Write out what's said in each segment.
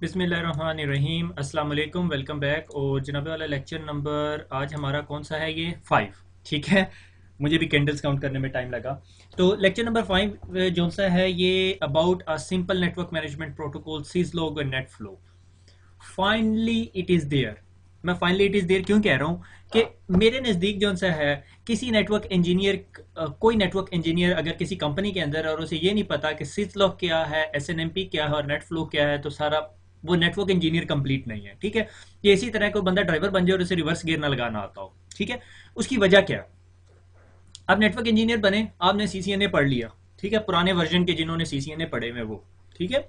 बिस्मिल्लाहिर्रहमानिर्रहीम अस्सलाम वालेकुम, वेलकम बैक। और जनाब वाला लेक्चर नंबर आज हमारा कौन सा है? ये 5। ठीक है, मुझे भी कैंडल्स काउंट करने में टाइम लगा। तो लेक्चर नंबर 5 जो सा है ये about a simple network management protocol syslog और net flow. Finally it is there. मैं फाइनली इट इज़ देयर क्यों कह रहा हूँ कि मेरे नज़दीक जो सा है किसी नेटवर्क इंजीनियर, कोई नेटवर्क इंजीनियर अगर किसी कंपनी के अंदर और उसे ये नहीं पता कि सिजलॉग क्या है, एसएनएमपी क्या है और नेट फ्लो क्या है, तो सारा वो नेटवर्क इंजीनियर कंप्लीट नहीं है। ठीक है, ये इसी तरह कोई बंदा ड्राइवर बन जाए और उसे रिवर्स गियर ना लगाना आता हो। ठीक है, उसकी वजह क्या है? आप नेटवर्क इंजीनियर बने, आपने सीसीएनए पढ़ लिया। ठीक है, पुराने वर्जन के जिन्होंने सीसीएनए पढ़े हुए वो। ठीक है,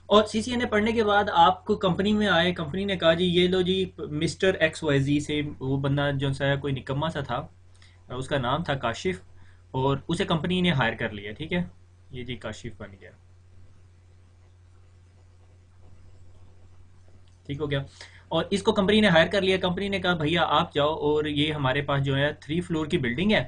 और सीसीएनए पढ़ने के बाद आपको कंपनी में आए, कंपनी ने कहा जी ये लो जी मिस्टर एक्स वाई जी से, वो बंदा जो सा कोई निकम्मा सा था, उसका नाम था काशिफ, और उसे कंपनी ने हायर कर लिया। ठीक है, ये जी काशिफ बन गया। ठीक हो गया, और इसको कंपनी ने हायर कर लिया। कंपनी ने कहा भैया आप जाओ और ये हमारे पास जो है 3 फ्लोर की बिल्डिंग है,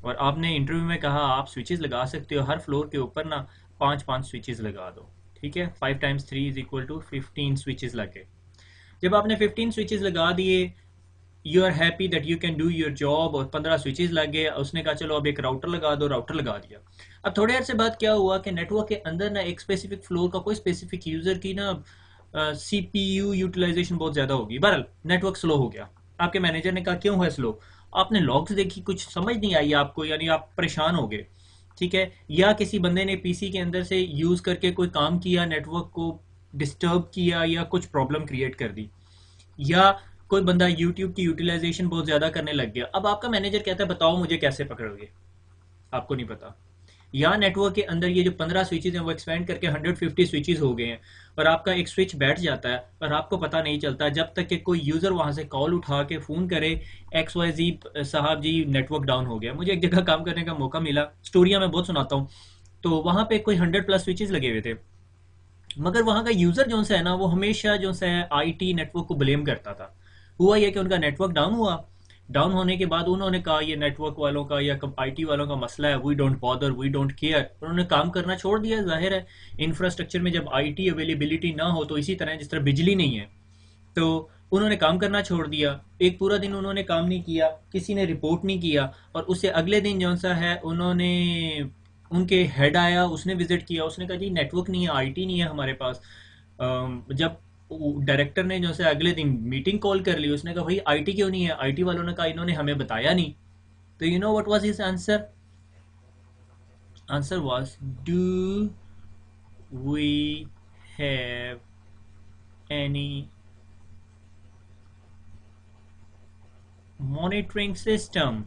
और आपने इंटरव्यू में कहा आप स्विचेस लगा सकते हो, हर फ्लोर के ऊपर ना 5-5 स्विचेस लगा दो। ठीक है, 5 × 3 = 15 स्विचेस लगे। जब आपने 15 स्विचेस लगा दिए, you are happy that you can do your job, और 15 स्विचेस लग गए। उसने कहा चलो अब एक राउटर लगा दो, राउटर लगा दिया। अब थोड़े अर्से बाद क्या हुआ कि नेटवर्क के अंदर ना एक स्पेसिफिक फ्लोर का कोई स्पेसिफिक यूजर की ना सीपीयू यूटिलाइजेशन बहुत ज्यादा होगी, बहरहाल नेटवर्क स्लो हो गया। आपके मैनेजर ने कहा क्यों है स्लो? आपने लॉग्स देखी, कुछ समझ नहीं आई आपको, यानी आप परेशान हो गए। ठीक है, या किसी बंदे ने पीसी के अंदर से यूज करके कोई काम किया, नेटवर्क को डिस्टर्ब किया या कुछ प्रॉब्लम क्रिएट कर दी, या कोई बंदा यूट्यूब की यूटिलाइजेशन बहुत ज्यादा करने लग गया। अब आपका मैनेजर कहता है बताओ मुझे कैसे पकड़ोगे, आपको नहीं पता। या नेटवर्क के अंदर ये जो 15 स्विचेस हैं वो एक्सपेंड करके 150 स्विचेस हो गए हैं, और आपका एक स्विच बैठ जाता है और आपको पता नहीं चलता जब तक कि कोई यूजर वहां से कॉल उठा के फोन करे, एक्स वाई जी साहब जी नेटवर्क डाउन हो गया। मुझे एक जगह काम करने का मौका मिला, स्टोरिया मैं बहुत सुनाता हूँ। तो वहां पे कोई 100+ स्विचेस लगे हुए थे, मगर वहां का यूजर जो सा है ना वो हमेशा जो सा है आईटी नेटवर्क को ब्लेम करता था। हुआ यह कि उनका नेटवर्क डाउन हुआ। डाउन होने के बाद उन्होंने कहा ये नेटवर्क वालों का या आईटी वालों का मसला है, we don't bother, we don't care. उन्होंने काम करना छोड़ दिया। जाहिर है इंफ्रास्ट्रक्चर में जब आईटी अवेलेबिलिटी ना हो, तो इसी तरह जिस तरह बिजली नहीं है, तो उन्होंने काम करना छोड़ दिया। एक पूरा दिन उन्होंने काम नहीं किया, किसी ने रिपोर्ट नहीं किया, और उससे अगले दिन जो सा है उन्होंने, उनके हेड आया, उसने विजिट किया, उसने कहा जी नेटवर्क नहीं है, आईटी नहीं है हमारे पास। जब डायरेक्टर ने जो है अगले दिन मीटिंग कॉल कर ली, उसने कहा भाई आईटी क्यों नहीं है? आईटी वालों ने कहा इन्होंने हमें बताया नहीं। तो you know what was his answer? Answer was do we have any monitoring system?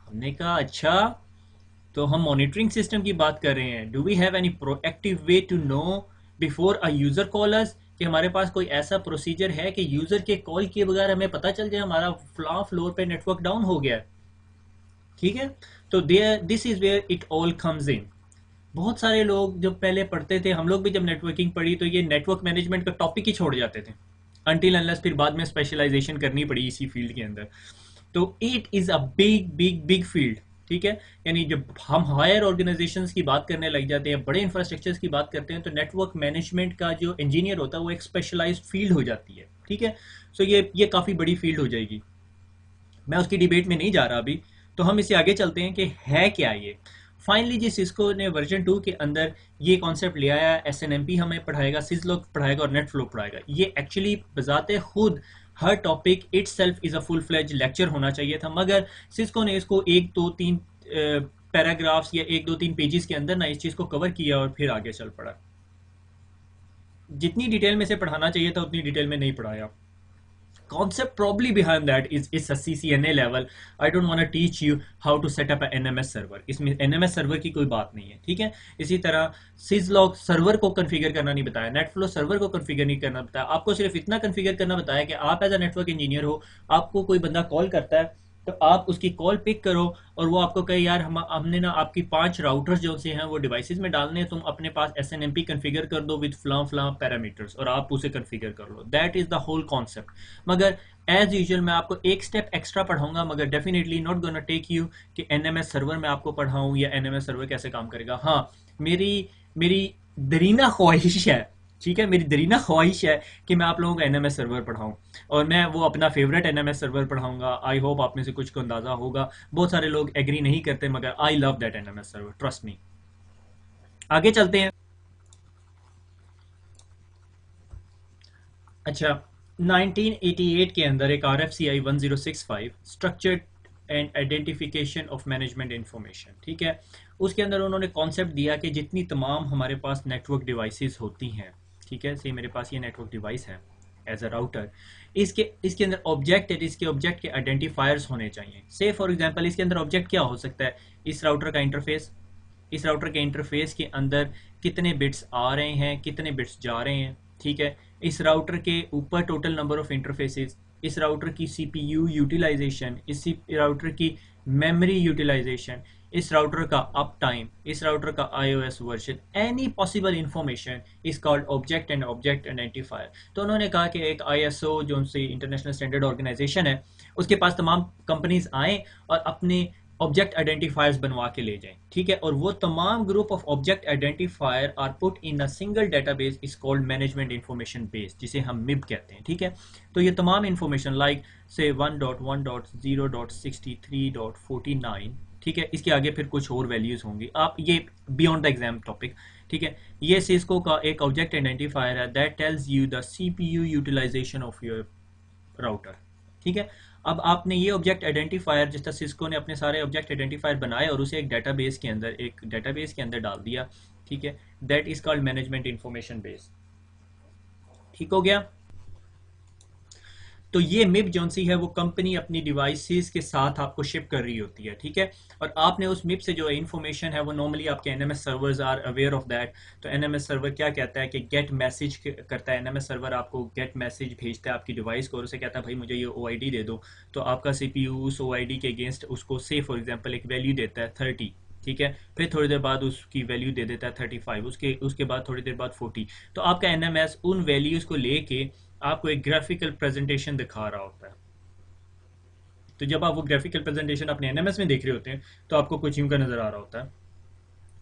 हमने कहा अच्छा, तो हम मॉनिटरिंग सिस्टम की बात कर रहे हैं। Do we have any proactive way to know before a user call us, कि हमारे पास कोई ऐसा प्रोसीजर है कि यूजर के कॉल किए बगैर हमें पता चल जाए हमारा फ्ला फ्लोर पे नेटवर्क डाउन हो गया है। ठीक है, तो there this is where it all comes in. बहुत सारे लोग जब पहले पढ़ते थे, हम लोग भी जब नेटवर्किंग पढ़ी, तो ये नेटवर्क मैनेजमेंट का टॉपिक ही छोड़ जाते थे, अनटिल अनलेस फिर बाद में स्पेशलाइजेशन करनी पड़ी इसी फील्ड के अंदर। तो it is a big big big field. ठीक है, यानी जब हम हायर ऑर्गेनाइजेशंस की बात करने लग जाते हैं, बड़े इंफ्रास्ट्रक्चर्स की बात करते हैं, तो नेटवर्क मैनेजमेंट का जो इंजीनियर होता है वो एक स्पेशलाइज्ड फील्ड हो जाती है। ठीक है, सो ये काफ़ी बड़ी फील्ड हो जाएगी। मैं उसकी डिबेट में नहीं जा रहा अभी, तो हम इसे आगे चलते हैं कि है क्या ये। फाइनली जी सिस्को ने वर्जन 2 के अंदर ये कॉन्सेप्ट ले आया, एसएनएमपी हमें पढ़ाएगा, सिजलॉग पढ़ाएगा और नेट फ्लो पढ़ाएगा। ये एक्चुअली बजाते खुद हर topic itself is a full fledged lecture होना चाहिए था, मगर सिस्को ने इसको 1 2 3 पैराग्राफ्स या 1 2 3 पेजेस के अंदर ना इस चीज़ को कवर किया और फिर आगे चल पड़ा। जितनी डिटेल में से पढ़ाना चाहिए था उतनी डिटेल में नहीं पढ़ाया। concept probably behind that is a CCNA level. I don't want to teach you how to set up a NMS server. इसमें NMS सर्वर की कोई बात नहीं है। ठीक है, इसी तरह सिजलॉग सर्वर को कॉन्फ़िगर करना नहीं बताया, नेटफ्लो सर्वर को कॉन्फ़िगर नहीं करना बताया। आपको सिर्फ इतना कॉन्फ़िगर करना बताया कि आप एज अ नेटवर्क इंजीनियर हो, आपको कोई बंदा कॉल करता है तो आप उसकी कॉल पिक करो, और वो आपको कहे यार हमने ना आपकी 5 राउटर्स जो से हैं वो डिवाइसेस में डालने हैं, तुम अपने पास एसएनएमपी कॉन्फ़िगर कर दो विद फ्लां फ्लां पैरामीटर्स, और आप उसे कॉन्फ़िगर कर लो। That is the whole concept. मगर एज यूजुअल मैं आपको एक स्टेप एक्स्ट्रा पढ़ाऊंगा, मगर definitely not gonna take you कि एनएमएस सर्वर में आपको पढ़ाऊं या एनएमएस सर्वर कैसे काम करेगा। हाँ, मेरी मेरी दरीना ख्वाहिश है ठीक है, मेरी दरीना ख्वाहिश है कि मैं आप लोगों को एनएमएस सर्वर पढ़ाऊँ, और मैं वो अपना फेवरेट एनएमएस सर्वर पढ़ाऊंगा। आई होप आप में से कुछ को अंदाजा होगा। बहुत सारे लोग एग्री नहीं करते, मगर I love that NMS server, trust me. आगे चलते हैं। अच्छा, 1988 के अंदर एक RFCI 1065 structured and identification of management information, ठीक है, उसके अंदर उन्होंने कॉन्सेप्ट दिया कि जितनी तमाम हमारे पास नेटवर्क डिवाइसेस होती हैं, ठीक है, से मेरे पास ये नेटवर्क डिवाइस है एज अ राउटर, इसके इसके अंदर ऑब्जेक्ट है, इसके ऑब्जेक्ट के आइडेंटिफायर्स होने चाहिए। से फॉर एग्जांपल इसके अंदर ऑब्जेक्ट क्या हो सकता है? इस राउटर का इंटरफेस, इस राउटर के इंटरफेस के अंदर कितने बिट्स आ रहे हैं, कितने बिट्स जा रहे हैं, ठीक है, इस राउटर के ऊपर टोटल नंबर ऑफ इंटरफेसेस, इस राउटर की CPU यूटिलाइजेशन, इस राउटर की मेमोरी यूटिलाइजेशन, इस राउटर का अप टाइम, इस राउटर का iOS version, any possible information is called object and object identifier. तो उन्होंने कहा कि एक ISO जो उनसे इंटरनेशनल स्टैंडर्ड ऑर्गेनाइजेशन है, उसके पास तमाम कंपनीज आए और अपने ऑब्जेक्ट आइडेंटिफायर्स बनवा के ले जाएं, ठीक है, और वो तमाम group of object identifier are put in a single database is called management information base, जिसे हम MIB कहते हैं, ठीक है। तो ये तमाम इंफॉर्मेशन लाइक से 1.1.0.63.49, ठीक है, इसके आगे फिर कुछ और वैल्यूज होंगी, आप ये बियॉन्ड द एग्जाम टॉपिक, ठीक है। ये सिस्को का एक ऑब्जेक्ट आइडेंटिफायर है that tells you the CPU utilisation of your router, ठीक है। अब आपने ये ऑब्जेक्ट आइडेंटिफायर, जिस तरह सिस्को ने अपने सारे ऑब्जेक्ट आइडेंटिफायर बनाए और उसे एक डेटाबेस के अंदर डाल दिया, ठीक है, that is called management information base, ठीक हो गया। तो ये MIB जो सी है वो कंपनी अपनी डिवाइसेस के साथ आपको शिप कर रही होती है, ठीक है, और आपने उस MIB से जो इन्फॉर्मेशन है वो नॉर्मली आपके NMS servers are aware of that. तो NMS सर्वर क्या कहता है कि गेट मैसेज करता है, NMS सर्वर आपको गेट मैसेज भेजता है आपकी डिवाइस को, और उसे कहता है भाई मुझे ये OID दे दो। तो आपका CPU उस OID के अगेंस्ट उसको से फॉर एग्जाम्पल एक वैल्यू देता है 30, ठीक है, फिर थोड़ी देर बाद उसकी वैल्यू दे देता है 35, उसके बाद थोड़ी देर बाद 40। तो आपका NMS उन वैल्यूज को लेके आपको एक ग्राफिकल प्रेजेंटेशन दिखा रहा होता है। तो जब आप वो ग्राफिकल प्रेजेंटेशन अपने एनएमएस में देख रहे होते हैं तो आपको कुछ यूं का नजर आ रहा होता है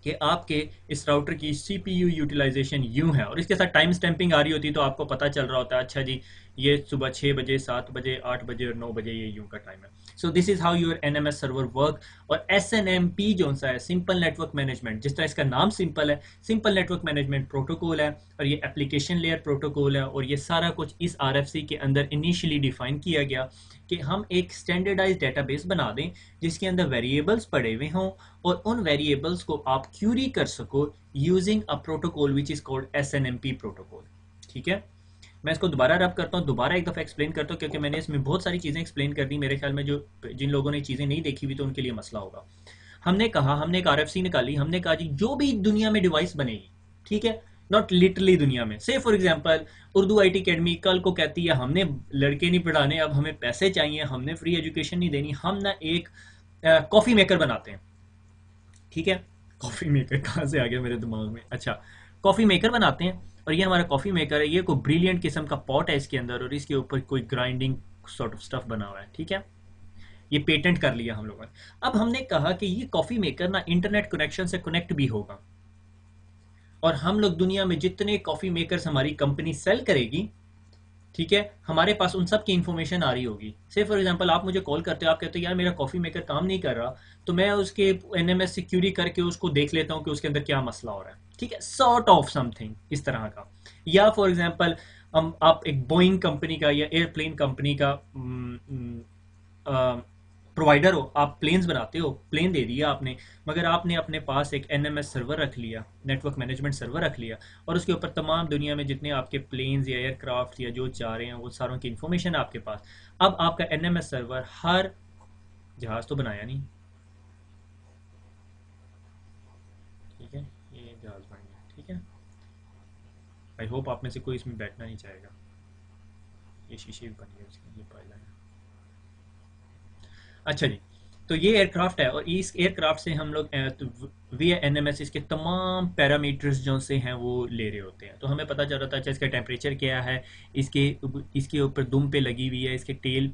कि आपके इस राउटर की CPU यूटिलाइजेशन यूं है, और इसके साथ टाइम स्टैंपिंग आ रही होती है, तो आपको पता चल रहा होता है अच्छा जी ये सुबह 6 बजे, 7 बजे, 8 बजे और 9 बजे ये यूं का टाइम है। So this is how your NMS server work. और SNMP जो सा है, सिंपल नेटवर्क मैनेजमेंट, जिस तरह इसका नाम सिंपल है, सिंपल नेटवर्क मैनेजमेंट प्रोटोकॉल है, और ये एप्लीकेशन लेयर प्रोटोकॉल है, और ये सारा कुछ इस RFC के अंदर इनिशियली डिफाइन किया गया कि हम एक स्टैंडर्डाइज डेटाबेस बना दें जिसके अंदर वेरिएबल्स पड़े हुए हों, और उन वेरिएबल्स को आप क्यूरी कर सको using a protocol which is called SNMP protocol, ठीक है। मैं इसको दोबारा रब करता हूँ, दोबारा एक दफ़ा एक्सप्लेन करता हूँ, क्योंकि मैंने इसमें बहुत सारी चीज़ें एक्सप्लेन कर दी, मेरे ख्याल में जो जिन लोगों ने चीज़ें नहीं देखी हुई तो उनके लिए मसला होगा। हमने कहा, हमने एक RFC निकाली, हमने कहा जी जो भी दुनिया में डिवाइस बनेगी, ठीक है, नॉट लिटरली दुनिया में, से for example Urdu IT academy कल को कहती है हमने लड़के नहीं पढ़ाने, अब हमें पैसे चाहिए, हमने फ्री एजुकेशन नहीं देनी, हम ना एक कॉफ़ी मेकर बनाते हैं, ठीक है। कॉफ़ी मेकर कहाँ से आ गया मेरे दिमाग में? अच्छा, कॉफ़ी मेकर बनाते हैं, और ये हमारा कॉफ़ी मेकर है, ये कोई ब्रिलियंट किस्म का पॉट है इसके अंदर, और इसके ऊपर कोई ग्राइंडिंग सॉर्ट ऑफ स्टफ बना हुआ है, ठीक है। ये पेटेंट कर लिया हम लोगों ने। अब हमने कहा कि ये कॉफ़ी मेकर ना इंटरनेट कनेक्शन से कनेक्ट भी होगा, और हम लोग दुनिया में जितने कॉफ़ी मेकर्स हमारी कंपनी सेल करेगी, ठीक है, हमारे पास उन सब की इंफॉर्मेशन आ रही होगी। से फॉर एग्जांपल आप मुझे कॉल करते हो, आप कहते हो यार मेरा कॉफ़ी मेकर काम नहीं कर रहा, तो मैं उसके NMS से क्यूरी करके उसको देख लेता हूँ कि उसके अंदर क्या मसला हो रहा है, ठीक है, सॉर्ट ऑफ समथिंग इस तरह का। या फॉर एग्जांपल आप एक बोइंग कंपनी का या एयरप्लेन कंपनी का प्रोवाइडर हो, आप प्लेन्स बनाते हो, प्लेन दे दिया आपने, मगर आपने अपने पास एक NMS सर्वर रख लिया, नेटवर्क मैनेजमेंट सर्वर रख लिया, और उसके ऊपर तमाम दुनिया में जितने आपके प्लेन्स या एयरक्राफ्ट या जो जा रहे हैं वो सारों की इंफॉर्मेशन है आपके पास। अब आपका NMS सर्वर हर जहाज तो बनाया नहीं, ठीक है, ये जहाज बन गया, ठीक है, आई होप आप में से कोई इसमें बैठना नहीं चाहेगा। ये शीशे भी बन गए इसके, ये पायलट है। अच्छा जी, तो ये एयरक्राफ्ट है, और इस एयरक्राफ्ट से हम लोग वी NMS इसके तमाम पैरामीटर्स जो से हैं वो ले रहे होते हैं। तो हमें पता चल रहा था अच्छा इसका टेम्परेचर क्या है, इसके इसके ऊपर दुम पे लगी हुई है, इसके टेल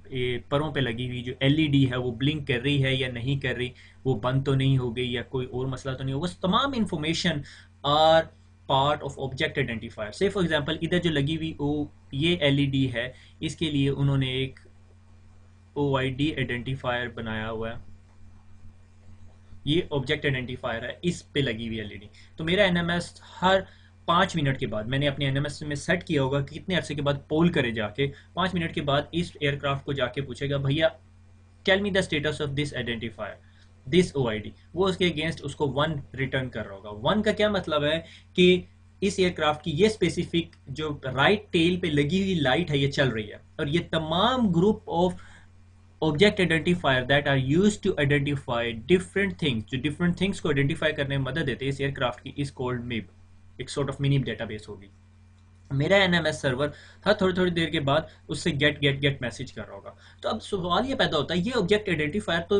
परों पे लगी हुई जो LED है वो ब्लिंक कर रही है या नहीं कर रही, वो बंद तो नहीं हो गई, या कोई और मसला तो नहीं हो, वो तमाम information are part of object identifier. Say for example इधर जो लगी हुई ओ ये एलईडी है, इसके लिए उन्होंने एक ओआईडी आइडेंटिफायर बनाया हुआ है, ये ऑब्जेक्ट आइडेंटिफायर है, इस पे लगी हुई एलईडी। तो मेरा एनएमएस हर 5 मिनट के बाद, मैंने अपने एनएमएस में सेट किया होगा कि कितने अरसे के बाद पोल करे जाके, 5 मिनट के बाद इस एयरक्राफ्ट को जाके पूछेगा भैया tell me the status of this identifier, this OID. वो उसके अगेंस्ट उसको 1 रिटर्न कर रहा होगा। 1 का क्या मतलब है कि इस एयरक्राफ्ट की ये स्पेसिफिक जो राइट टेल पे लगी हुई लाइट है ये चल रही है, और ये तमाम group of object identifier that are used to identify different things, जो डिफरेंट थिंग्स को आइडेंटिफाई करने में मदद देते हैं इस एयरक्राफ्ट की, इज कॉल्ड मिब। एक सॉर्ट ऑफ मिनी डेटाबेस होगी। मेरा एनएमएस सर्वर हर थोड़ी थोड़ी देर के बाद उससे गेट मैसेज कर रहा होगा। तो अब सवाल ये पैदा होता है, ये ऑब्जेक्ट आइडेंटिफायर तो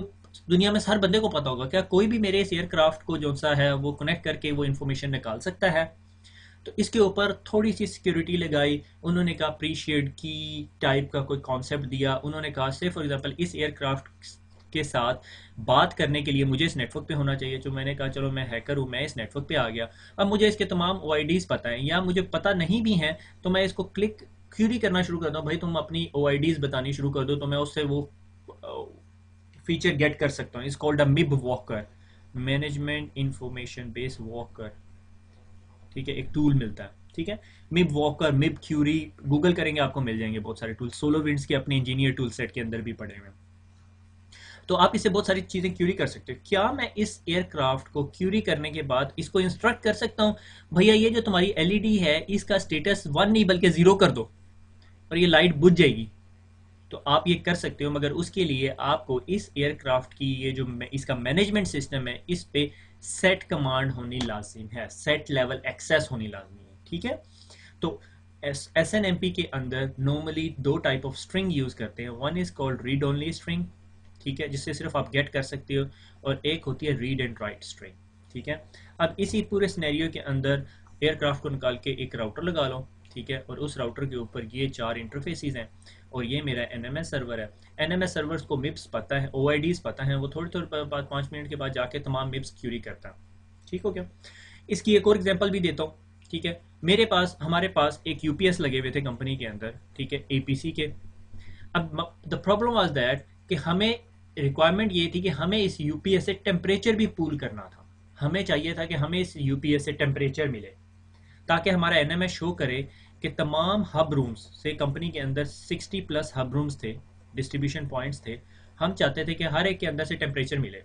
दुनिया में हर बंदे को पता होगा, क्या कोई भी मेरे इस एयरक्राफ्ट को जो सा है वो कनेक्ट करके वो इन्फॉर्मेशन निकाल सकता है? तो इसके ऊपर थोड़ी सी सिक्योरिटी लगाई उन्होंने, कहा अप्रीशिएट की टाइप का कोई कॉन्सेप्ट दिया। उन्होंने कहा से फॉर एग्जांपल इस एयरक्राफ्ट के साथ बात करने के लिए मुझे इस नेटवर्क पे होना चाहिए। जो मैंने कहा चलो मैं हैकर हूँ, मैं इस नेटवर्क पे आ गया, अब मुझे इसके तमाम ओआईडीज पता है, या मुझे पता नहीं भी हैं तो मैं इसको क्लिक क्यूरी करना शुरू करता हूँ, भाई तुम अपनी ओआईडीज बतानी शुरू कर दो, तो मैं उससे वो फीचर गेट कर सकता हूँ। Is called a MIB walker, management information base walker, ठीक है, एक टूल मिलता है, ठीक है, MIB walker, MIB query, Google करेंगे आपको मिल जाएंगे बहुत सारे टूल, सोलोविंड्स के अपने इंजीनियर टूल सेट के अंदर भी पड़े हुए हैं। तो आप इससे बहुत सारी चीजें क्यूरी कर सकते हो। क्या मैं इस एयरक्राफ्ट को क्यूरी करने के बाद इसको इंस्ट्रक्ट कर सकता हूँ भैया ये जो तुम्हारी एलईडी है इसका स्टेटस 1 नहीं बल्कि 0 कर दो और ये लाइट बुझ जाएगी? तो आप ये कर सकते हो, मगर उसके लिए आपको इस एयरक्राफ्ट की ये जो इसका मैनेजमेंट सिस्टम है इस पे सेट कमांड होनी लाजिम है, सेट लेवल एक्सेस होनी लाजमी है, ठीक है। तो एसएनएमपी के अंदर normally 2 type of string use करते हैं। One is called read only string, ठीक है, जिससे सिर्फ आप गेट कर सकते हो, और एक होती है रीड एंड राइट स्ट्रिंग, ठीक है। अब इसी पूरे सिनेरियो के अंदर एयरक्राफ्ट को निकाल के एक राउटर लगा लो, ठीक है, और उस राउटर के ऊपर ये 4 इंटरफेसेस हैं, और ये मेरा एनएमएस सर्वर है। एनएमएस सर्वर्स को मिप्स पता है, ओआईडीज पता है, वो थोड़ी थोड़ी बाद 5 मिनट के बाद जाके तमाम मिप्स क्यूरी करता है, ठीक हो गया। इसकी एक और एग्जांपल भी देता हूँ, ठीक है। हमारे पास एक यूपीएस लगे हुए थे कंपनी के अंदर, ठीक है, एपीसी के। अब द प्रॉब्लम वाज दैट कि हमें रिक्वायरमेंट ये थी कि हमें इस यूपीएस से टेम्परेचर भी पूल करना था। हमें चाहिए था कि हमें इस यूपीएस से टेम्परेचर मिले ताकि हमारा एनएमएस शो करे कि तमाम हब रूम्स से, कंपनी के अंदर 60+ हब रूम्स थे, डिस्ट्रीब्यूशन पॉइंट्स थे, हम चाहते थे कि हर एक के अंदर से टेम्परेचर मिले।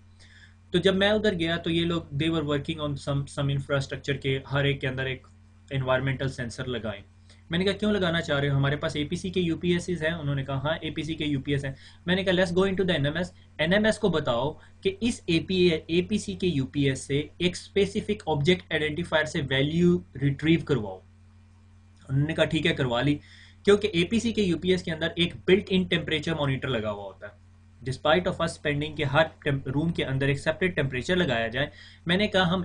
तो जब मैं उधर गया तो ये लोग they were working on some infrastructure के हर एक के अंदर एक एनवायरमेंटल सेंसर लगाएं। मैंने कहा क्यों लगाना चाह रहे हो, हमारे पास एपीसी के यूपीएस हैं। उन्होंने कहा हाँ एपीसी के यूपीएस हैं। मैंने कहा let's go into the NMS, NMS को बताओ कि इस एपीसी के यूपीएस से एक स्पेसिफिक ऑब्जेक्ट आइडेंटिफायर से वैल्यू रिट्रीव करवाओ। उन्होंने कहा ठीक है करवा ली, क्योंकि एपीसी के यूपीएस के अंदर एक बिल्ट इन टेम्परेचर मॉनिटर लगा हुआ होता है। डिस्पाइट ऑफ अस स्पेंडिंग के हर रूम के अंदर एक सेपरेट टेम्परेचर लगाया जाए। मैंने कहा हम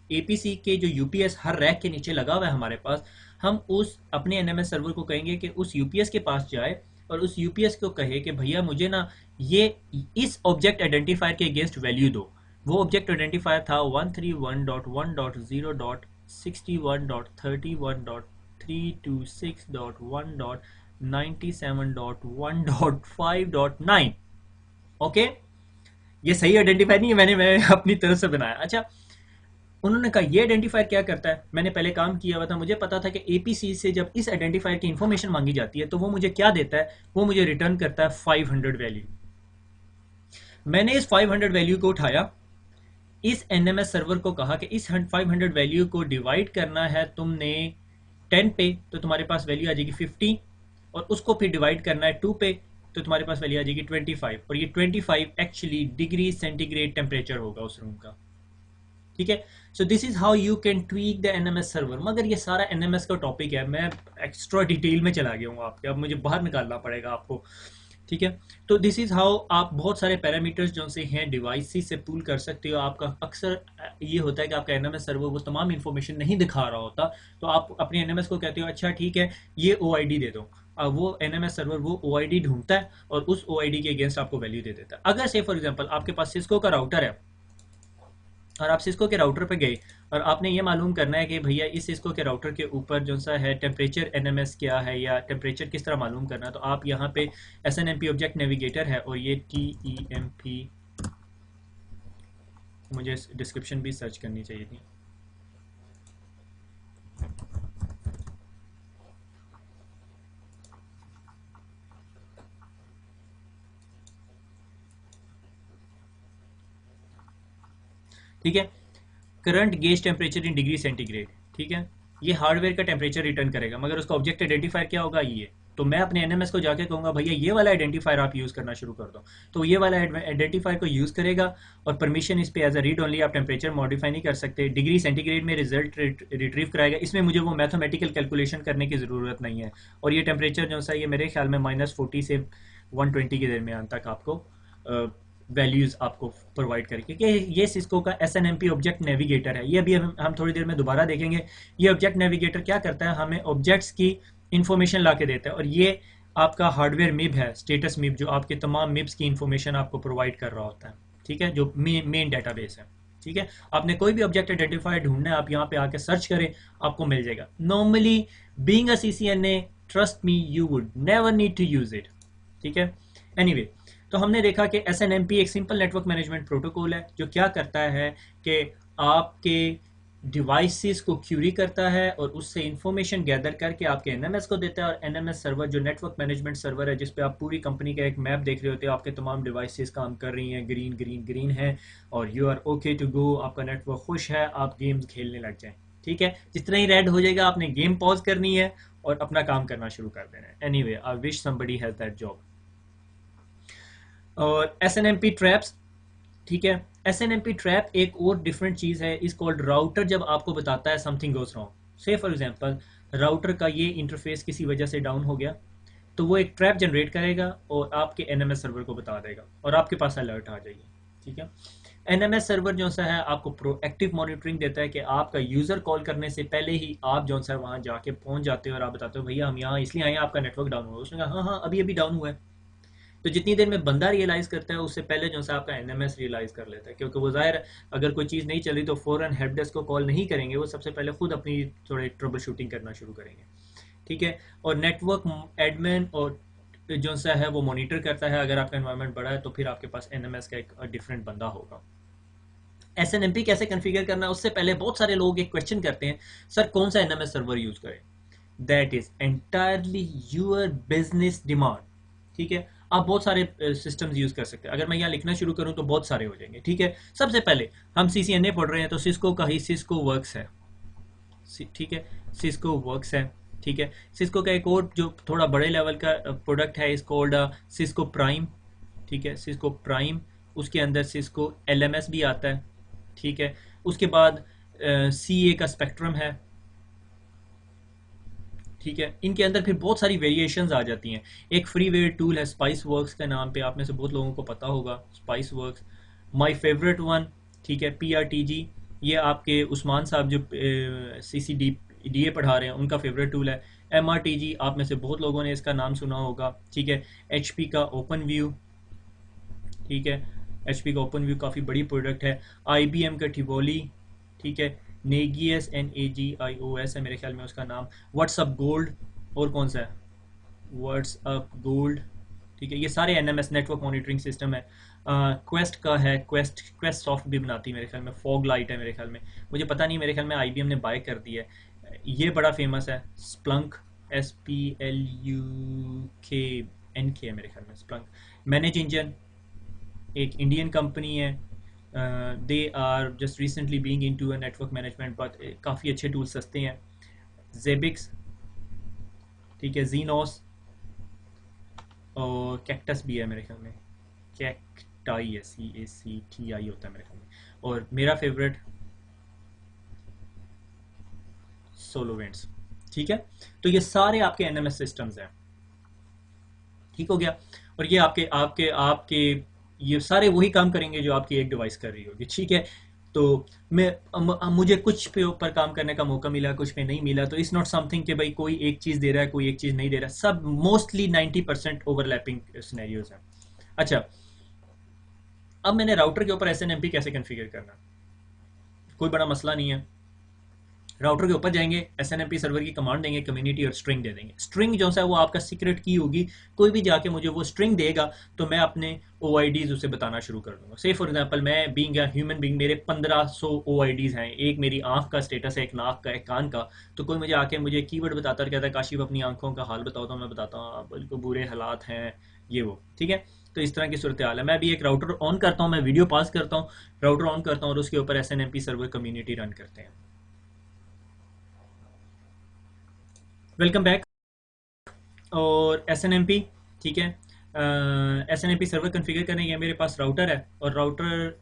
एपीसी के जो यूपीएस हर रैक के नीचे लगा हुआ है हमारे पास, हम उस अपने एनएमएस सर्वर को कहेंगे कि उस यूपीएस के पास जाए और उस यूपीएस को कहे कि भैया मुझे ना ये इस ऑब्जेक्ट आइडेंटिफायर के अगेंस्ट वैल्यू दो। वो ऑब्जेक्ट आइडेंटिफायर था 131.1.0.61.326.1.97.1.5.9। ओके, ये सही आइडेंटिफायर नहीं है, मैंने अपनी तरफ से बनाया। अच्छा, उन्होंने कहा ये आइडेंटिफायर क्या करता है, मैंने पहले काम किया हुआ था, मुझे पता था कि एपीसी से जब इस आइडेंटिफायर की इंफॉर्मेशन मांगी जाती है तो वो मुझे क्या देता है, वो मुझे रिटर्न करता है 500 वैल्यू। मैंने इस 500 वैल्यू को उठाया, इस एनएमएस सर्वर को कहा कि इस 500 वैल्यू को डिवाइड करना है तुमने 10 पे तो तुम्हारे पास वैल्यू आ जाएगी 50, और उसको फिर डिवाइड करना है 2 पे तो तुम्हारे पास वैल्यू आ जाएगी 25, और ये 25 एक्चुअली डिग्री सेंटीग्रेड टेम्परेचर होगा उस रूम का, ठीक है। So this is how you can tweak the NMS server. मगर ये सारा एनएमएस का टॉपिक है, मैं एक्स्ट्रा डिटेल में चला गया हूँ आपके, अब मुझे बाहर निकालना पड़ेगा आपको, ठीक है। तो दिस इज हाउ आप बहुत सारे पैरामीटर्स जो से हैं डिवाइस से पूल कर सकते हो। आपका अक्सर ये होता है कि आपका एनएमएस सर्वर वो तमाम इंफॉर्मेशन नहीं दिखा रहा होता, तो आप अपने एनएमएस को कहते हो अच्छा ठीक है ये ओआईडी दे दो। वो एनएमएस सर्वर वो ओआईडी ढूंढता है और उस ओआईडी के अगेंस्ट आपको वैल्यू दे देता है। अगर से फॉर एग्जांपल आपके पास सिस्को का राउटर है और आप सिस्को के राउटर पे गए और आपने ये मालूम करना है कि भैया इस सिस्को के राउटर के ऊपर जो सा है टेम्परेचर एनएमएस क्या है या टेम्परेचर किस तरह मालूम करना है, तो आप यहाँ पे एसएनएमपी ऑब्जेक्ट नेविगेटर है और ये TEMP, मुझे डिस्क्रिप्शन भी सर्च करनी चाहिए थी। ठीक है, current gauge temperature in degree centigrade. ठीक है, ये हार्डवेयर का टेम्परेचर रिटर्न करेगा, मगर उसका ऑब्जेक्ट आइडेंटिफायर क्या होगा ये। तो मैं अपने एनएमएस को जाके कहूंगा भैया ये वाला आइडेंटिफायर आप यूज करना शुरू कर दो, तो ये वाला आइडेंटिफायर को यूज करेगा और परमिशन इस पे एज अ रीड ओनली, आप टेम्परेचर मॉडिफाई नहीं कर सकते। डिग्री सेंटीग्रेड में रिजल्ट रिट्रीव कराएगा, इसमें मुझे वो मैथमेटिकल कैलकुलेशन करने की जरूरत नहीं है। और ये टेम्परेचर जो सा ये मेरे ख्याल में -40 से 120 के दरमियान तक आपको वैल्यूज आपको प्रोवाइड करें, क्योंकि ये सिस्को का एसएनएमपी ऑब्जेक्ट नेविगेटर है। ये अभी हम थोड़ी देर में दोबारा देखेंगे। ये ऑब्जेक्ट नेविगेटर क्या करता है, हमें ऑब्जेक्ट्स की इंफॉर्मेशन ला के देता है, और ये आपका हार्डवेयर मिब है, स्टेटस मिब, जो आपके तमाम मिब्स की इंफॉर्मेशन आपको प्रोवाइड कर रहा होता है। ठीक है, जो मेन डेटाबेस है। ठीक है, आपने कोई भी ऑब्जेक्ट आइडेंटिफाई ढूंढना है, आप यहाँ पे आके सर्च करें, आपको मिल जाएगा। Normally being a CCNA, trust me, you would never need to use it. ठीक है, एनीवे, तो हमने देखा कि एसएनएमपी एक सिंपल नेटवर्क मैनेजमेंट प्रोटोकॉल है जो क्या करता है कि आपके डिवाइसेस को क्यूरी करता है और उससे इंफॉर्मेशन गैदर करके आपके एनएमएस को देता है। और एनएमएस सर्वर जो नेटवर्क मैनेजमेंट सर्वर है, जिस पे आप पूरी कंपनी का एक मैप देख रहे होते हो, आपके तमाम डिवाइसेस काम कर रही हैं, ग्रीन ग्रीन ग्रीन है और you are okay to go, आपका नेटवर्क खुश है, आप गेम्स खेलने लग जाएं। ठीक है, जितना ही रेड हो जाएगा आपने गेम पॉज करनी है और अपना काम करना शुरू कर देना है। Anyway, I wish somebody has that job. और एसएनएमपी ट्रैप्स। ठीक है, एसएनएमपी ट्रैप एक और डिफरेंट चीज है, इज कॉल्ड राउटर। जब आपको बताता है समथिंग गोज रॉन्ग, से फॉर एग्जांपल राउटर का ये इंटरफेस किसी वजह से डाउन हो गया, तो वो एक ट्रैप जनरेट करेगा और आपके एनएमएस सर्वर को बता देगा और आपके पास अलर्ट आ जाएगी। ठीक है, एनएमएस सर्वर जो सा है आपको प्रोएक्टिव मॉनिटरिंग देता है कि आपका यूजर कॉल करने से पहले ही आप जो सा वहां जाके पहुंच जाते हो और आप बताते हो भैया हम यहाँ इसलिए आए हैं, आपका नेटवर्क डाउन हुआ। उसने कहा हाँ हाँ अभी अभी डाउन हुआ है। तो जितनी देर में बंदा रियलाइज करता है उससे पहले जो सा आपका एनएमएस रियलाइज कर लेता है, क्योंकि वो जाहिर अगर कोई चीज़ नहीं चली तो फौरन हेल्प डेस्क को कॉल नहीं करेंगे, वो सबसे पहले खुद अपनी थोड़ी ट्रबल शूटिंग करना शुरू करेंगे। ठीक है, और नेटवर्क एडमिन और जो सा है वो मॉनिटर करता है, अगर आपका एनवायरनमेंट बड़ा है तो फिर आपके पास एनएमएस का एक डिफरेंट बंदा होगा। एसएनएमपी कैसे कॉन्फ़िगर करना है, उससे पहले बहुत सारे लोग एक क्वेश्चन करते हैं, सर कौन सा एनएमएस सर्वर यूज करें। That is entirely your business demand. ठीक है, आप बहुत सारे सिस्टम्स यूज कर सकते हैं, अगर मैं यहाँ लिखना शुरू करूँ तो बहुत सारे हो जाएंगे। ठीक है, सबसे पहले हम CCNA पढ़ रहे हैं तो सिस्को का ही सिस्को वर्क्स है। ठीक है, सिस्को वर्क्स है। ठीक है, सिस्को का एक और जो थोड़ा बड़े लेवल का प्रोडक्ट है, इस कॉल्ड सिस्को प्राइम। ठीक है, सिस्को प्राइम, उसके अंदर सिस्को LMS भी आता है। ठीक है, उसके बाद CA का स्पेक्ट्रम है। ठीक है, इनके अंदर फिर बहुत सारी वेरिएशंस आ जाती हैं। एक फ्रीवेयर टूल है स्पाइस वर्क्स के नाम पे, आप में से बहुत लोगों को पता होगा spice works. My favourite one, ठीक है, PRTG, ये आपके उस्मान साहब जो CCDA पढ़ा रहे हैं उनका फेवरेट टूल है। MRTG, आप में से बहुत लोगों ने इसका नाम सुना होगा। ठीक है, HP का ओपन व्यू। ठीक है, HP का ओपन व्यू काफ़ी बड़ी प्रोडक्ट है। IBM का टिवोली। ठीक है, नेगियस NAGIOS है मेरे ख्याल में उसका नाम। व्हाट्सअप गोल्ड, और कौन सा है, व्हाट्सअप गोल्ड। ठीक है, ये सारे NMS नेटवर्क मॉनिटरिंग सिस्टम है। क्वेस्ट का है, क्वेस्ट सॉफ्ट भी बनाती है मेरे ख्याल में। फॉग लाइट है मेरे ख्याल में, मुझे पता नहीं, मेरे ख्याल में IBM ने बाय कर दी है। ये बड़ा फेमस है। स्प्लंक, SPLUKNK है मेरे ख्याल में, स्प्लंक। मैनेज इंजन एक इंडियन कंपनी है, they are just recently being into a network management, but काफ़ी अच्छे टूल्स सस्ते हैं। जेबिक्स, ठीक है, जीनोस, और कैक्टस भी है मेरे ख्याल में, कैक्टाई है, CACTI होता है मेरे ख्याल में। और मेरा फेवरेट सोलोवेंट्स। ठीक है, तो ये सारे आपके NMS सिस्टम्स हैं। ठीक हो गया, और ये आपके आपके आपके ये सारे वही काम करेंगे जो आपकी एक डिवाइस कर रही होगी। ठीक है, तो मुझे कुछ पे ऊपर काम करने का मौका मिला, कुछ पे नहीं मिला, तो इट्स नॉट समथिंग कि भाई कोई एक चीज़ दे रहा है कोई एक चीज़ नहीं दे रहा, सब मोस्टली 90% ओवरलैपिंग सिनेरियोज हैं। अच्छा, अब मैंने राउटर के ऊपर SNMP कैसे कॉन्फ़िगर करना, कोई बड़ा मसला नहीं है। राउटर के ऊपर जाएंगे, एसएनएमपी सर्वर की कमांड देंगे, कम्युनिटी और स्ट्रिंग दे देंगे। स्ट्रिंग जो है वो आपका सीक्रेट की होगी, कोई भी जाके मुझे वो स्ट्रिंग देगा तो मैं अपने OIDs उसे बताना शुरू कर दूंगा। से फॉर एग्जांपल मैं बीइंग अ ह्यूमन बीइंग, मेरे 1500 OIDs हैं, एक मेरी आंख का स्टेटस है, एक नाक का, एक कान का। तो कोई मुझे आके मुझे कीवर्ड बताता और कहता है काशिफ अपनी आंखों का हाल बताओ, तो मैं बताता हूँ बिल्कुल बुरे हालात हैं ये वो, ठीक है। तो इस तरह की सूरत हाल है। मैं भी एक राउटर ऑन करता हूँ, मैं वीडियो पास करता हूँ, राउटर ऑन करता हूँ और उसके ऊपर एसएनएमपी सर्वर कम्युनिटी रन करते हैं। Welcome back. और एस एन एम पी, ठीक है, S N M P server configure करने के मेरे पास राउटर है, और राउटर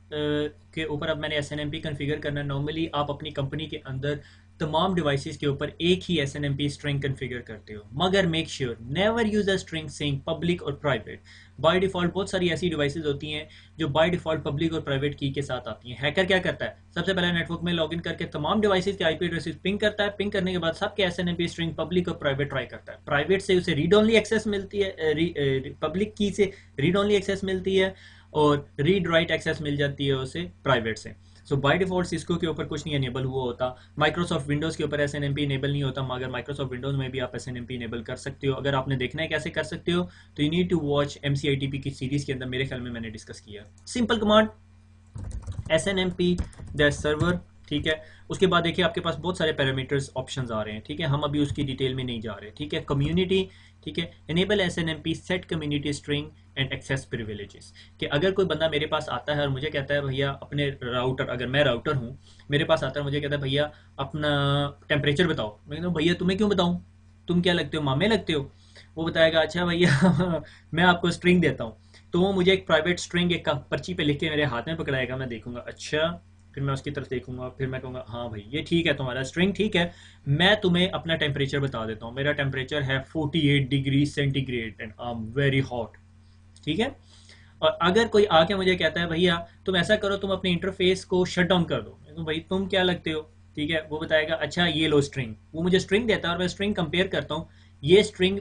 के ऊपर अब मैंने S N M P configure करना है। नॉर्मली आप अपनी कंपनी के अंदर तमाम डिवाइसेस के ऊपर एक ही S N M P string configure करते हो, मगर make sure never use a string saying public और प्राइवेट। बाय डिफ़ॉल्ट बहुत सारी ऐसी डिवाइसेस होती हैं जो बाय डिफ़ॉल्ट पब्लिक और प्राइवेट की के साथ आती हैं। हैकर क्या करता है, सबसे पहले नेटवर्क में लॉगिन करके तमाम डिवाइसेस के आईपी एड्रेसेस पिंग करता है, पिंग करने के बाद सबके एसएनएमपी स्ट्रिंग पब्लिक और प्राइवेट ट्राई करता है। प्राइवेट से उसे रीड ओनली एक्सेस मिलती है, पब्लिक की से रीड ओनली एक्सेस मिलती है, और रीड राइट एक्सेस मिल जाती है उसे प्राइवेट से। सो बाय डिफॉल्ट सिस्को के ऊपर कुछ नहीं एनेबल हुआ होता, माइक्रोसॉफ्ट विंडोज़ के ऊपर एसएनएमपी इनेबल नहीं होता, मगर माइक्रोसॉफ्ट विंडोज़ में भी आप एसएनएमपी इनेबल कर सकते हो। अगर आपने देखना है कैसे कर सकते हो तो you need to watch MCITP की सीरीज़ के अंदर, मेरे ख्याल में मैंने डिस्कस किया। सिंपल कमांड SNMP सर्वर, ठीक है। उसके बाद देखिए आपके पास बहुत सारे पैरामीटर्स ऑप्शंस आ रहे हैं, ठीक है, हम अभी उसकी डिटेल में नहीं जा रहे, ठीक है। कम्युनिटी, ठीक है, enable SNMP set community string and access privileges, कि अगर कोई बंदा मेरे पास आता है और मुझे कहता है भैया अपने राउटर, अगर मैं राउटर हूँ, मेरे पास आता है मुझे कहता है भैया अपना टेम्परेचर बताओ, मैं कहता हूँ भैया तुम्हें क्यों बताऊँ, तुम क्या लगते हो, मामे लगते हो। वो बताएगा अच्छा भैया मैं आपको स्ट्रिंग देता हूँ, तो वो मुझे एक प्राइवेट स्ट्रिंग एक पर्ची पे लिख के मेरे हाथ में पकड़ाएगा, मैं देखूंगा अच्छा, फिर मैं उसकी तरफ देखूंगा, फिर मैं कहूँगा हाँ भाई ये ठीक है, तुम्हारा स्ट्रिंग ठीक है, मैं तुम्हें अपना टेम्परेचर बता देता हूँ, मेरा टेम्परेचर है 48 degree centigrade and I am very hot, ठीक है। और अगर कोई आके मुझे कहता है भैया तुम ऐसा करो, तुम अपने इंटरफेस को शट डाउन कर दो, तो भाई तुम क्या लगते हो, ठीक है, वो बताएगा अच्छा ये लो स्ट्रिंग, वो मुझे स्ट्रिंग देता है और मैं स्ट्रिंग कंपेयर करता हूँ, ये स्ट्रिंग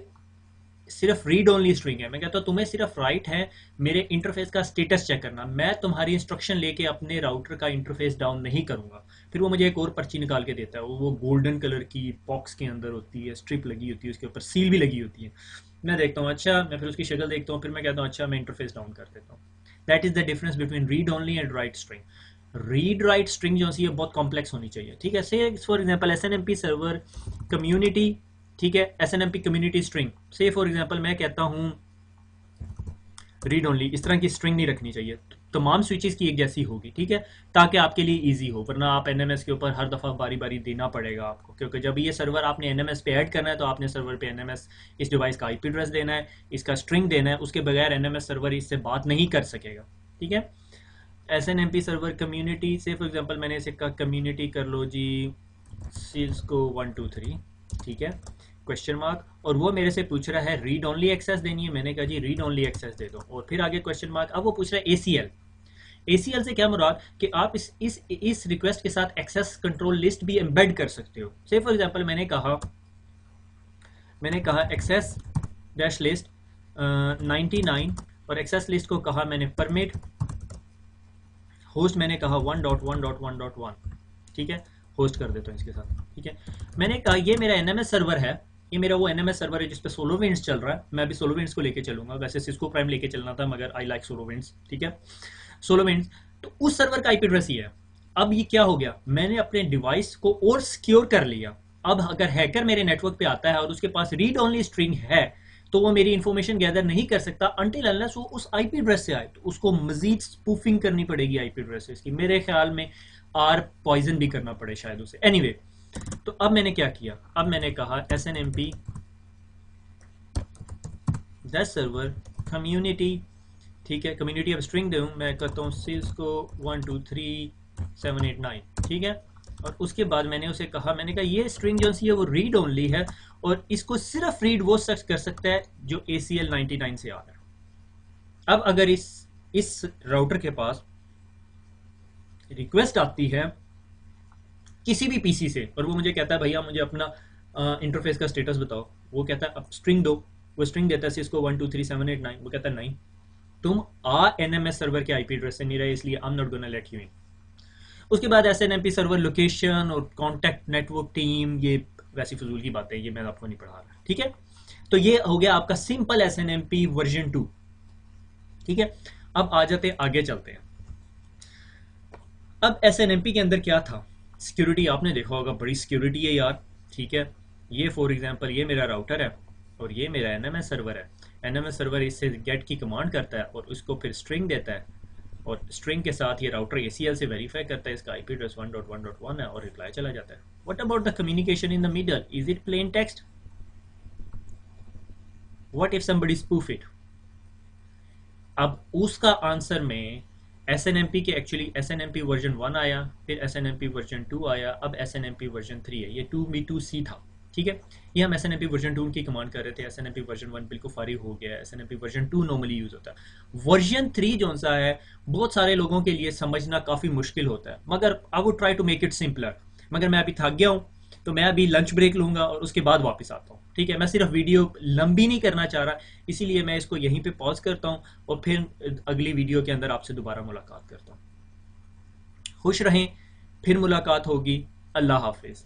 सिर्फ रीड ओनली स्ट्रिंग है, मैं कहता हूँ तुम्हें सिर्फ राइट है मेरे इंटरफेस का स्टेटस चेक करना, मैं तुम्हारी इंस्ट्रक्शन लेके अपने राउटर का इंटरफेस डाउन नहीं करूंगा। फिर वो मुझे एक और पर्ची निकाल के देता है, वो गोल्डन कलर की बॉक्स के अंदर होती है, स्ट्रिप लगी होती है, उसके ऊपर सील भी लगी होती है। मैं देखता हूँ अच्छा, मैं फिर उसकी शक्ल देखता हूँ, फिर मैं कहता हूँ अच्छा मैं इंटरफेस डाउन कर देता हूँ। That is the difference between read only and right string. Read write string जो है बहुत कॉम्प्लेक्स होनी चाहिए, ठीक है। से for example SNMP server community, ठीक है, एसएनएमपी कम्युनिटी स्ट्रिंग, से फॉर एग्जांपल मैं कहता हूँ रीड ओनली, इस तरह की स्ट्रिंग नहीं रखनी चाहिए, तमाम स्विचेस की एक जैसी होगी, ठीक है, ताकि आपके लिए इजी हो, वरना आप एनएमएस के ऊपर हर दफ़ा बारी बारी देना पड़ेगा आपको, क्योंकि जब ये सर्वर आपने एनएमएस पे ऐड करना है तो आपने सर्वर पे एनएमएस इस डिवाइस का आईपी एड्रेस देना है, इसका स्ट्रिंग देना है, उसके बगैर एनएमएस सर्वर इससे बात नहीं कर सकेगा, ठीक है। एसएनएमपी सर्वर कम्युनिटी, से फॉर एग्जांपल मैंने इसे कहा कम्युनिटी कर लो जी सिस्को 123, ठीक है, क्वेश्चन मार्क, और वो मेरे से पूछ रहा है रीड ओनली एक्सेस देनी है, मैंने कहा जी रीड ओनली एक्सेस दे दो, और फिर आगे क्वेश्चन मार्क, अब वो पूछ रहा है ACL। ACL से क्या मुराद कि आप इस रिक्वेस्ट के साथ एक्सेस कंट्रोल लिस्ट भी एम्बेड कर सकते हो। से फॉर एग्जांपल मैंने कहा एक्सेस डैश लिस्ट 99, और एक्सेस लिस्ट को कहा मैंने परमिट होस्ट, मैंने कहा 1.1.1.1, ठीक है, होस्ट कर देता हूँ इसके साथ, ठीक है। मैंने कहा ये मेरा एनएमएस सर्वर है, ये मेरा वो एनएमएस सर्वर है जिसपे सोलोविंड्स चल रहा है, मैं अभी सोलोविंड्स को लेके चलूंगा, वैसे सिस्को प्राइम लेके चलना था मगर आई लाइक सोलोविंड्स, ठीक है, सोलोविंड्स। तो उस सर्वर का आईपी एड्रेस ही है। अब ये क्या हो गया, मैंने अपने डिवाइस को और सिक्योर कर लिया। अब अगर हैकर मेरे नेटवर्क पे आता है और उसके पास रीड ओनली स्ट्रिंग है तो वो मेरी इंफॉर्मेशन गैदर नहीं कर सकता अनटिल अनलेस वो उस आईपी एड्रेस से आए, तो उसको मजीद स्पूफिंग करनी पड़ेगी आईपी एड्रेस की, मेरे ख्याल में आर पॉइजन भी करना पड़े शायद उसे, एनीवे। तो अब मैंने क्या किया, अब मैंने कहा SNMP सर्वर कम्युनिटी, ठीक है, कम्युनिटी अब स्ट्रिंग दूँ, मैं कहता हूँ सिस्को 123789, ठीक है, और उसके बाद मैंने उसे कहा, मैंने कहा ये स्ट्रिंग जो है वो रीड ओनली है और इसको सिर्फ रीड वो शख्स कर सकता है जो ACL 99 से आ रहा है। अब अगर इस राउटर के पास रिक्वेस्ट आती है किसी भी पीसी से और वो मुझे कहता है भैया मुझे अपना इंटरफेस का स्टेटस बताओ, वो कहता है अब स्ट्रिंग दो, वो स्ट्रिंग देता है इसको 123789, वो कहता है नहीं तुम एनएमएस सर्वर के आईपी एड्रेस से नहीं रहे इसलिए I am not gonna let you in. उसके बाद SNMP सर्वर लोकेशन और कॉन्टैक्ट नेटवर्क टीम, ये वैसी फजूल की बातें, ये मैं आपको नहीं पढ़ा रहा, ठीक है। तो ये हो गया आपका सिंपल SNMP वर्जन 2, ठीक है। अब आ जाते हैं, आगे चलते हैं। अब SNMP के अंदर क्या था, सिक्योरिटी आपने देखा होगा, बड़ी सिक्योरिटी है यार, ठीक है। ये फॉर एग्जांपल ये मेरा राउटर है और ये मेरा NMS सर्वर है। NMS सर्वर इससे गेट की कमांड करता है और उसको फिर स्ट्रिंग देता है, और स्ट्रिंग के साथ ये राउटर ACL से वेरीफाई करता है इसका IP एड्रेस 1.1.1 है, और रिप्लाई चला जाता है। What about the communication in the middle, is it plain text? What if somebody spoof it? अब उसका आंसर में SNMP के, एक्चुअली SNMP वर्जन 1 आया, फिर SNMP वर्जन 2 आया, अब SNMP वर्जन 3 है। ये 2B2C था, ठीक है। ये हम SNMP वर्जन 2 की कमांड कर रहे थे। SNMP वर्जन 1 बिल्कुल फारिग हो गया है, SNMP वर्जन 2 नॉर्मली यूज होता है। वर्जन 3 जो सा है, बहुत सारे लोगों के लिए समझना काफ़ी मुश्किल होता है, मगर I would try to make it simpler. मगर मैं अभी थक गया हूँ, तो मैं अभी लंच ब्रेक लूंगा और उसके बाद वापस आता हूँ, ठीक है। मैं सिर्फ वीडियो लंबी नहीं करना चाह रहा, इसीलिए मैं इसको यहीं पे पॉज करता हूँ और फिर अगली वीडियो के अंदर आपसे दोबारा मुलाकात करता हूँ। खुश रहें, फिर मुलाकात होगी। अल्लाह हाफिज।